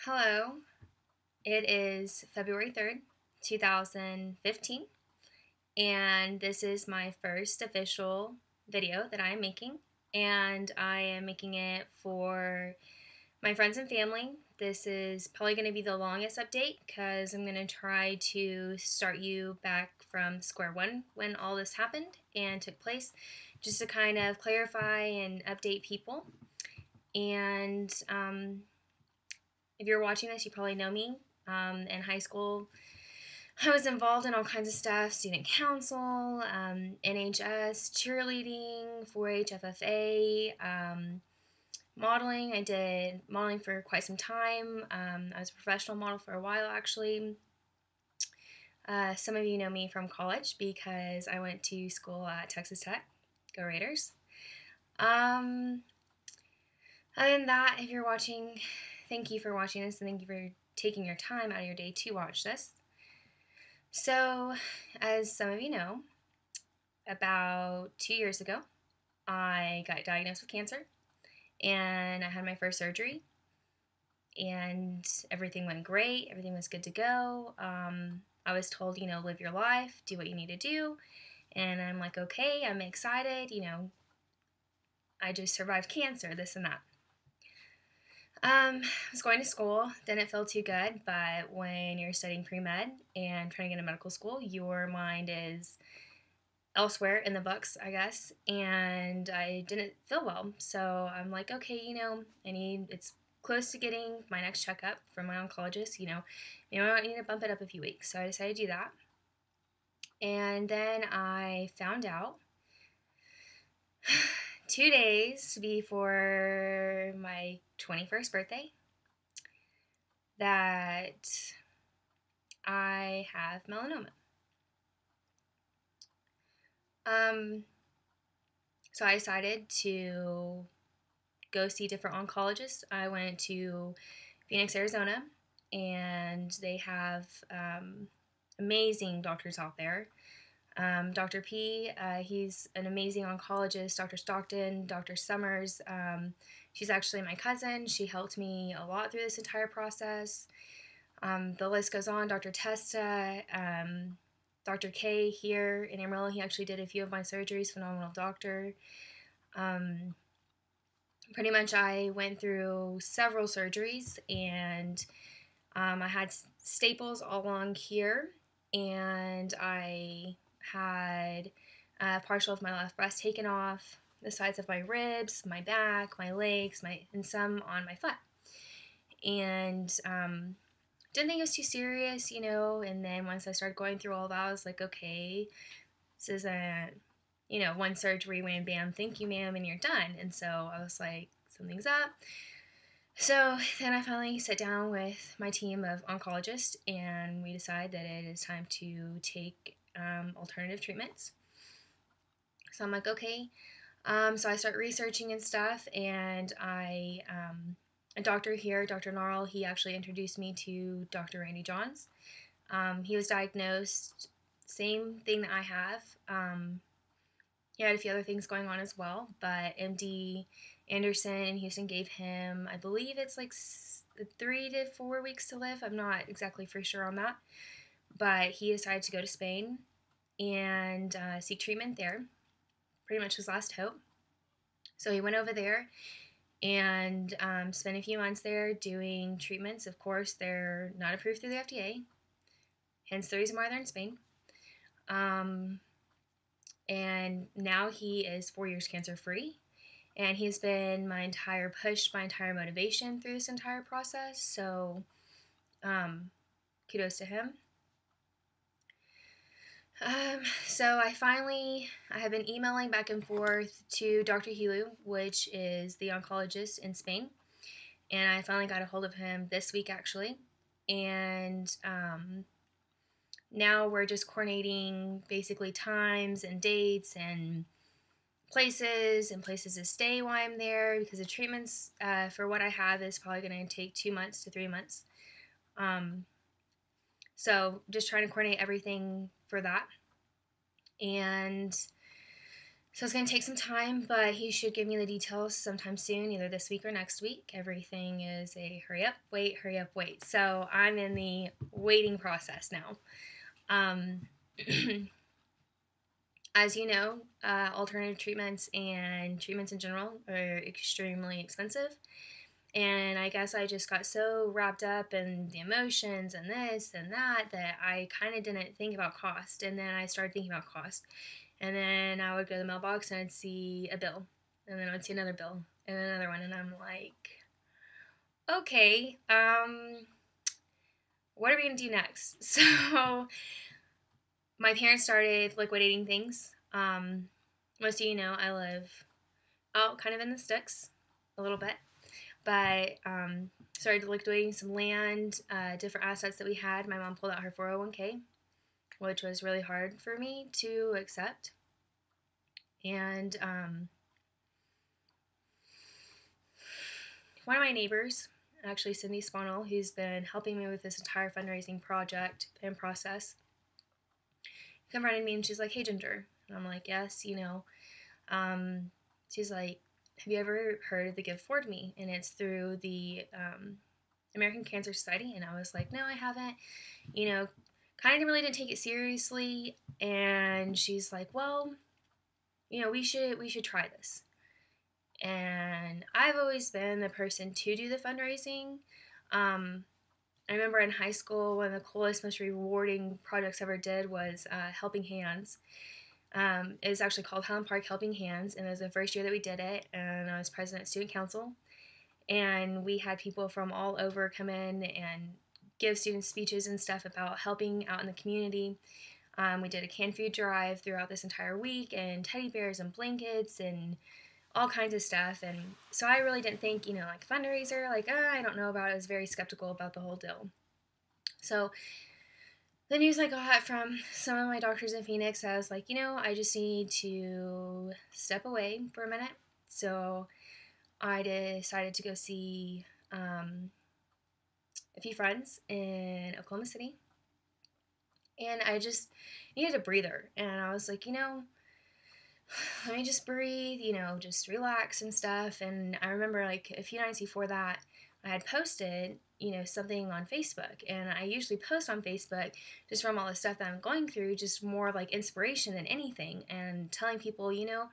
Hello, it is February 3rd, 2015, and this is my first official video that I am making, and I am making it for my friends and family. This is probably going to be the longest update because I'm going to try to start you back from square one when all this happened and took place, just to kind of clarify and update people. And if you're watching this, you probably know me. In high school, I was involved in all kinds of stuff: student council, NHS, cheerleading, 4 H, FFA, modeling. I did modeling for quite some time. I was a professional model for a while, actually. Some of you know me from college because I went to school at Texas Tech. Go Raiders. Other than that, if you're watching, thank you for watching this, and thank you for taking your time out of your day to watch this. So, as some of you know, about 2 years ago, I got diagnosed with cancer, and I had my first surgery, and everything went great. Everything was good to go. I was told, live your life, do what you need to do, and I'm like, okay, I'm excited, I just survived cancer, this and that. I was going to school, didn't feel too good, but when you're studying pre-med and trying to get into medical school, your mind is elsewhere in the books, I guess, and I didn't feel well. So I'm like, okay, it's close to getting my next checkup from my oncologist, I need to bump it up a few weeks. So I decided to do that. And then I found out 2 days before my 21st birthday that I have melanoma. So I decided to go see different oncologists. I went to Phoenix, Arizona, and they have amazing doctors out there. Dr. P, he's an amazing oncologist. Dr. Stockton, Dr. Summers, she's actually my cousin. She helped me a lot through this entire process. The list goes on. Dr. Testa, Dr. K here in Amarillo, he actually did a few of my surgeries, phenomenal doctor. Pretty much I went through several surgeries, and I had staples all along here, and I had partial of my left breast taken off, the sides of my ribs, my back, my legs, and some on my foot. And didn't think it was too serious, and then once I started going through all that, I was like, okay, this isn't, one surgery, wham, bam, thank you, ma'am, and you're done. And so I was like, something's up. So then I finally sat down with my team of oncologists, and we decided that it is time to take alternative treatments. So I'm like, okay. So I start researching and stuff, and a doctor here, Dr. Gnarl, he actually introduced me to Dr. Randy Johns. He was diagnosed, same thing that I have. He had a few other things going on as well, but MD Anderson in Houston gave him, I believe it's like 3 to 4 weeks to live. I'm not exactly for sure on that, but he decided to go to Spain and seek treatment there. Pretty much his last hope. So he went over there and spent a few months there doing treatments. Of course, they're not approved through the FDA, hence the reason why they're in Spain. And now he is 4 years cancer-free, and he's been my entire push, my entire motivation through this entire process, so kudos to him. So I have been emailing back and forth to Dr. Hilu, which is the oncologist in Spain, and I finally got a hold of him this week, actually, and now we're just coordinating basically times and dates and places to stay while I'm there, because the treatments for what I have is probably going to take 2 months to 3 months. So just trying to coordinate everything for that. And So it's going to take some time, but he should give me the details sometime soon, either this week or next week. Everything is a hurry up, wait, hurry up, wait. So I'm in the waiting process now. As you know, alternative treatments and treatments in general are extremely expensive. And I guess I just got so wrapped up in the emotions and this and that I kind of didn't think about cost. And then I started thinking about cost. And then I would go to the mailbox and I'd see a bill. And then I'd see another bill and another one. And I'm like, okay, what are we going to do next? So my parents started liquidating things. Most of you know I live out kind of in the sticks a little bit. But started liquidating some land, different assets that we had. My mom pulled out her 401k, which was really hard for me to accept. And one of my neighbors, actually Cindy Sponel, who's been helping me with this entire fundraising project and process, confronted me and she's like, "Hey, Ginger." And I'm like, "Yes, you know." She's like, "Have you ever heard of the Give Forward Me?" And it's through the American Cancer Society. And I was like, "No, I haven't." You know, kind of really didn't take it seriously. And she's like, "Well, you know, we should try this." And I've always been the person to do the fundraising. I remember in high school, one of the coolest, most rewarding projects I ever did was Helping Hands. It was actually called Highland Park Helping Hands, and it was the first year that we did it, and I was president of student council. And we had people from all over come in and give students speeches and stuff about helping out in the community. We did a canned food drive throughout this entire week, and teddy bears and blankets and all kinds of stuff. And so I really didn't think, you know, like fundraiser, like, I don't know about it. I was very skeptical about the whole deal. So the news I got from some of my doctors in Phoenix, I was like, you know, I just need to step away for a minute. So I decided to go see a few friends in Oklahoma City. And I just needed a breather. And I was like, you know, let me just breathe, you know, just relax and stuff. And I remember like a few nights before that, I had posted, you know, something on Facebook. And I usually post on Facebook just from all the stuff that I'm going through, just more like inspiration than anything. And telling people, you know,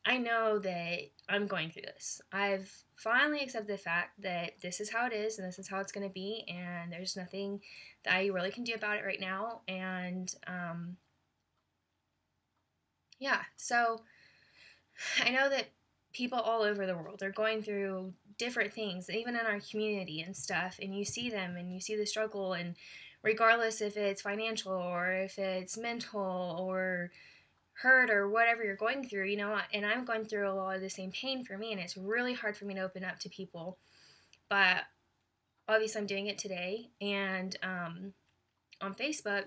I know that I'm going through this. I've finally accepted the fact that this is how it is and this is how it's going to be. And there's nothing that I really can do about it right now. And yeah, so I know that people all over the world are going through different things, even in our community and stuff, and you see them and you see the struggle, and regardless if it's financial or if it's mental or hurt or whatever you're going through, you know, and I'm going through a lot of the same pain for me, and it's really hard for me to open up to people, but obviously I'm doing it today. And on Facebook,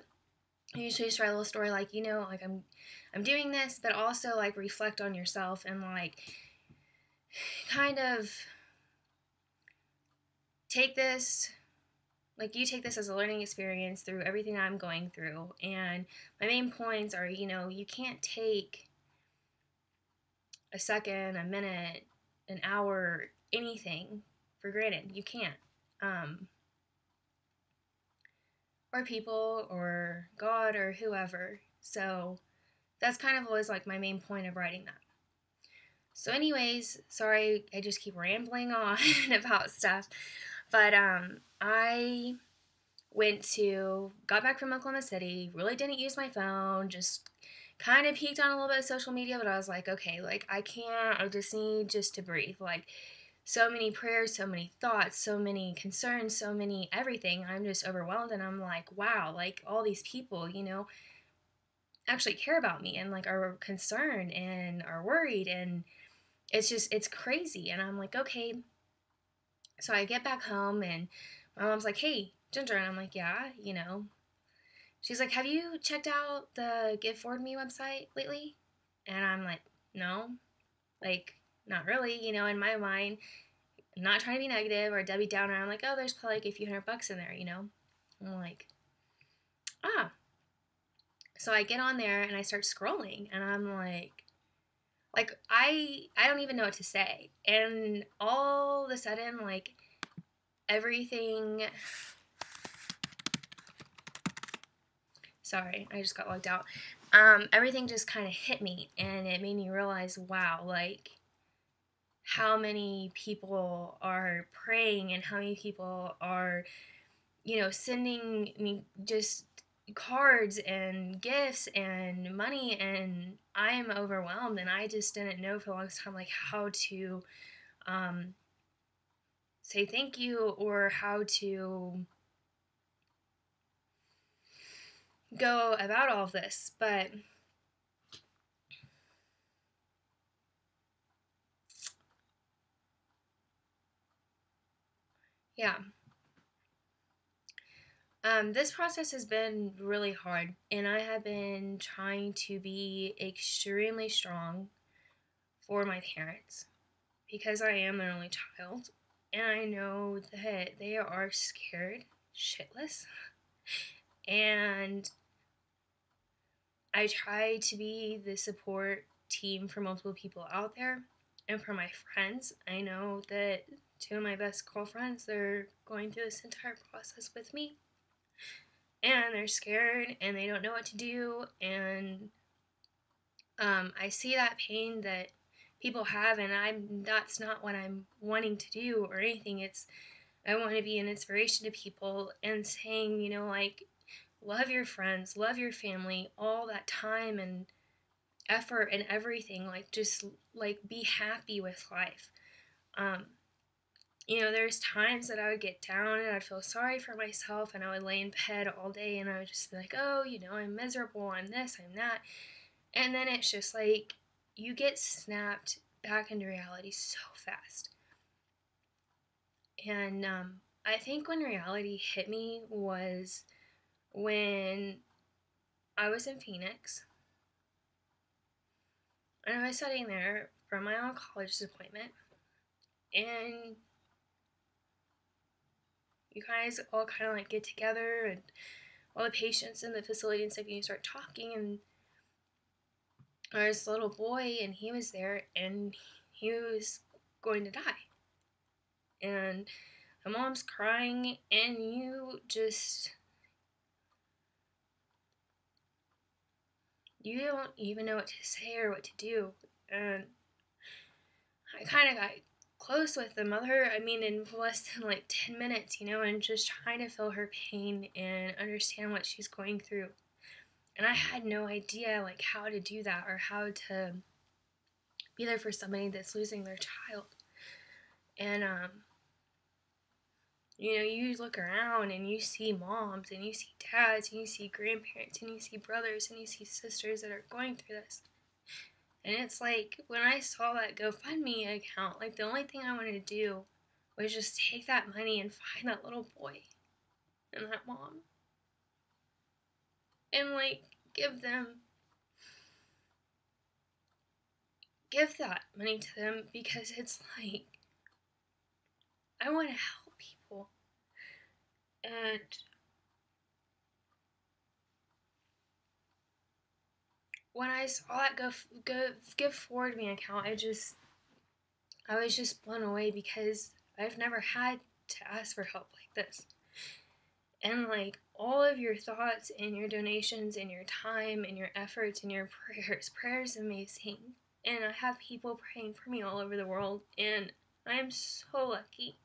I usually just write a little story like, you know, like I'm doing this, but also like reflect on yourself and like kind of take this, like you take this as a learning experience through everything I'm going through. And my main points are, you know, you can't take a second, a minute, an hour, anything for granted. You can't. Or people or God or whoever. So that's kind of always like my main point of writing that. So anyways, sorry, I just keep rambling on about stuff. But I got back from Oklahoma City, really didn't use my phone, just kind of peeked on a little bit of social media, but I was like, okay, like I just need just to breathe. Like so many prayers, so many thoughts, so many concerns, so many everything. I'm just overwhelmed and I'm like, wow, like all these people, you know, actually care about me and like are concerned and are worried, and it's crazy. And I'm like, okay. So I get back home and my mom's like, "Hey, Ginger." And I'm like, "Yeah, you know." She's like, "Have you checked out the Give Forward Me website lately?" And I'm like, "No, like, not really." You know, in my mind, I'm not trying to be negative or Debbie Downer. I'm like, "Oh, there's probably like a few $100 in there," you know? I'm like, ah. So I get on there and I start scrolling and I'm like, like I don't even know what to say. And all of a sudden, like, everything, sorry, I just got logged out. Everything just kind of hit me, and it made me realize, wow, like, how many people are praying and how many people are, sending me just cards and gifts and money, and I'm overwhelmed, and I just didn't know for the longest time, like, how to um, say thank you, or how to go about all of this. But yeah, this process has been really hard, and I have been trying to be extremely strong for my parents because I am an only child, and I know that they are scared shitless. And I try to be the support team for multiple people out there. And for my friends, I know that two of my best girlfriends, they're going through this entire process with me. And they're scared and they don't know what to do. And I see that pain that people have, and that's not what I'm wanting to do or anything. It's, I want to be an inspiration to people and saying, like, love your friends, love your family, all that time and effort and everything. Like, just, like, be happy with life. Um, there's times that I would get down and I'd feel sorry for myself, and I would lay in bed all day and I would just be like, oh, I'm miserable, I'm this, I'm that. And then it's just like you get snapped back into reality so fast. And I think when reality hit me was when I was in Phoenix and I was sitting there for my oncologist appointment, and you guys all kind of like get together, and all the patients in the facility and stuff, and you start talking, and there's a little boy, and he was there, and he was going to die. And my mom's crying, and you don't even know what to say or what to do. And I kind of got close with the mother, I mean, in less than like 10 minutes, and just trying to feel her pain and understand what she's going through. And I had no idea, like, how to do that or how to be there for somebody that's losing their child. And, you look around and you see moms and you see dads and you see grandparents and you see brothers and you see sisters that are going through this. And it's like, when I saw that GoFundMe account, like, the only thing I wanted to do was just take that money and find that little boy and that mom and, like, give that money to them, because it's like, I want to help people. And when I saw that Give Forward Me account, I was just blown away, because I've never had to ask for help like this. And, like, all of your thoughts and your donations and your time and your efforts and your prayers amazing. And I have people praying for me all over the world, and I'm so lucky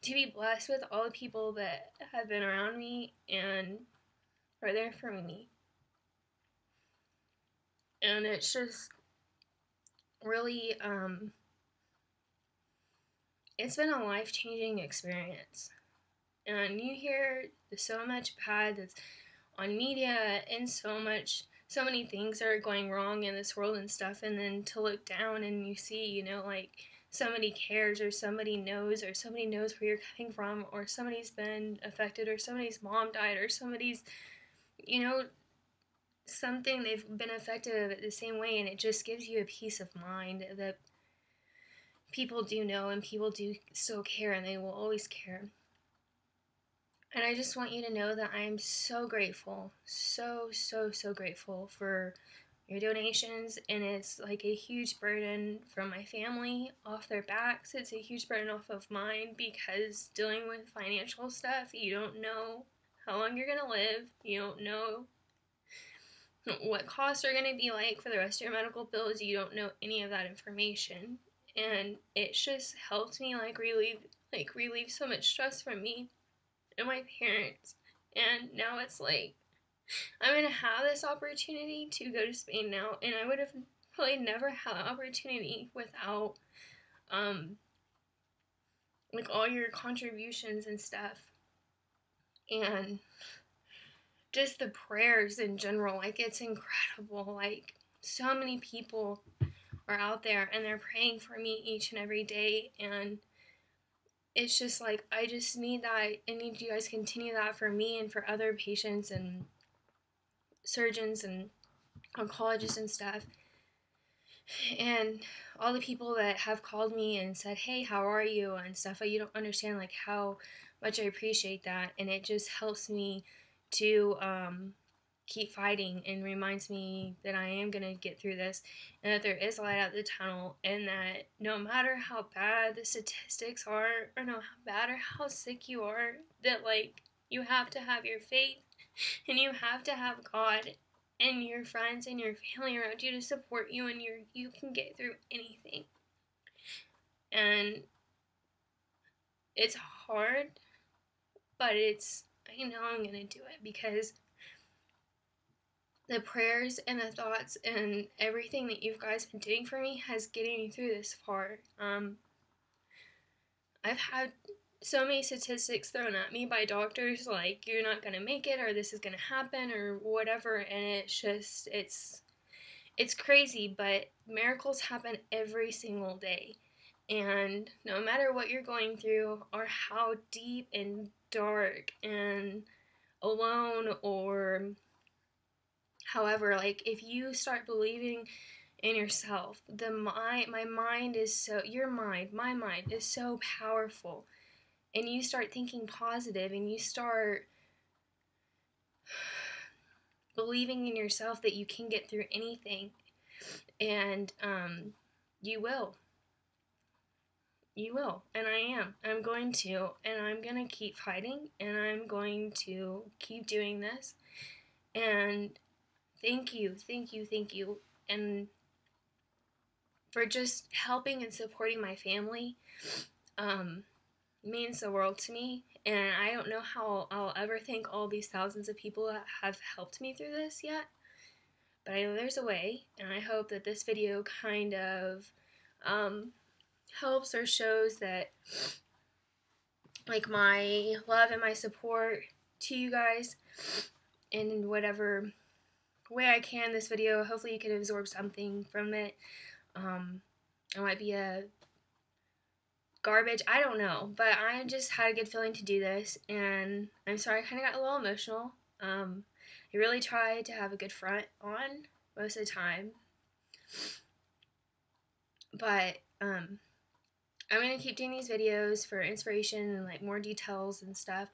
to be blessed with all the people that have been around me and are there for me. And it's just really, it's been a life-changing experience. And you hear so much bad that's on media, and so many things are going wrong in this world and stuff, and then to look down and you see, like, somebody cares, or somebody knows where you're coming from, or somebody's been affected, or somebody's mom died, or somebody's, something, they've been affected the same way, and it just gives you a peace of mind that people do know and people do still care, and they will always care. And I just want you to know that I am so grateful, so, so, so grateful for your donations, and it's like a huge burden from my family off their backs. It's a huge burden off of mine because dealing with financial stuff, you don't know how long you're gonna live, you don't know what costs are gonna be like for the rest of your medical bills, you don't know any of that information. And it just helped me relieve so much stress from me and my parents. And now it's like I'm gonna have this opportunity to go to Spain now, and I would have probably never had that opportunity without like all your contributions and stuff, and just the prayers in general. Like, it's incredible. Like, so many people are out there and they're praying for me each and every day, and it's just like I just need that. I need you guys to continue that for me and for other patients and surgeons and oncologists and stuff, and all the people that have called me and said, hey, how are you, and stuff. You don't understand like how much I appreciate that, and it just helps me to keep fighting and reminds me that I am going to get through this, and that there is light at the tunnel, and that no matter how bad the statistics are, or no matter how sick you are, that like you have to have your faith, and you have to have God and your friends and your family around you to support you, and you can get through anything. And it's hard, but I know I'm gonna do it, because the prayers and the thoughts and everything that you guys been doing for me has getting me through this far. I've had so many statistics thrown at me by doctors, like, you're not gonna make it, or this is gonna happen, or whatever, and it's crazy, but miracles happen every single day. And no matter what you're going through, or how deep and dark and alone, or however, like, if you start believing in yourself, my mind is so, my mind is so powerful, and you start thinking positive, and you start believing in yourself that you can get through anything, and you will. You will, and I'm going to, and I'm going to keep fighting, and I'm going to keep doing this, and thank you, and for just helping and supporting my family. Means the world to me, and I don't know how I'll ever thank all these thousands of people that have helped me through this yet, but I know there's a way, and I hope that this video kind of helps or shows that, like, my love and my support to you guys in whatever way I can. This video, hopefully you can absorb something from it. It might be a garbage, I don't know, but I just had a good feeling to do this, and I'm sorry I kind of got a little emotional. I really tried to have a good front on most of the time, but I'm going to keep doing these videos for inspiration and like more details and stuff,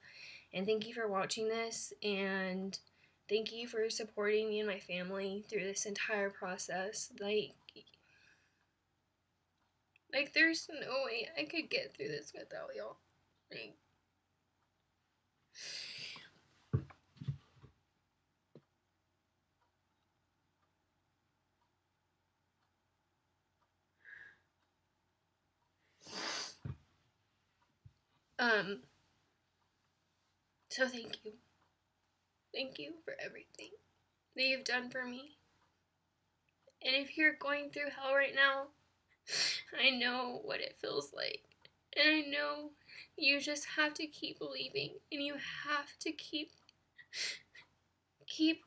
and thank you for watching this, and thank you for supporting me and my family through this entire process. Like, there's no way I could get through this without y'all. Like, so thank you. Thank you for everything that you've done for me. And if you're going through hell right now, I know what it feels like. And I know you just have to keep believing, and you have to keep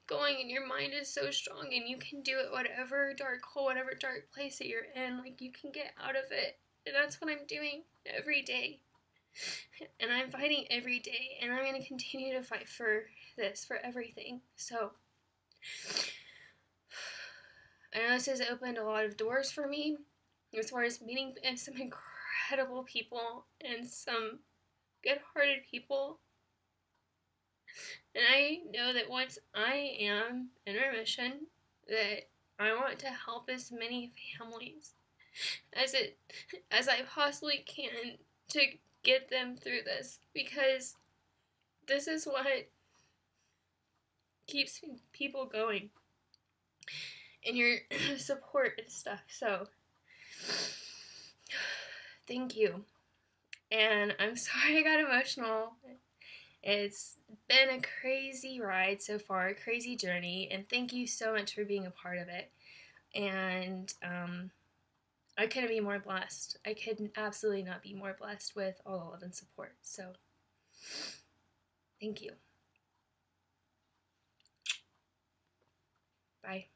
going, and your mind is so strong, and you can do it, whatever dark hole, whatever dark place that you're in, like, you can get out of it. And that's what I'm doing every day. And I'm fighting every day, and I'm going to continue to fight for this, for everything. So I know this has opened a lot of doors for me, as far as meeting some incredible people and some good-hearted people. And I know that once I am in remission, that I want to help as many families as I possibly can to get them through this, because this is what keeps people going, and your support and stuff. So thank you. And I'm sorry I got emotional. It's been a crazy ride so far, a crazy journey, and thank you so much for being a part of it. And I couldn't be more blessed. I could absolutely not be more blessed with all the love and support. So thank you. Bye.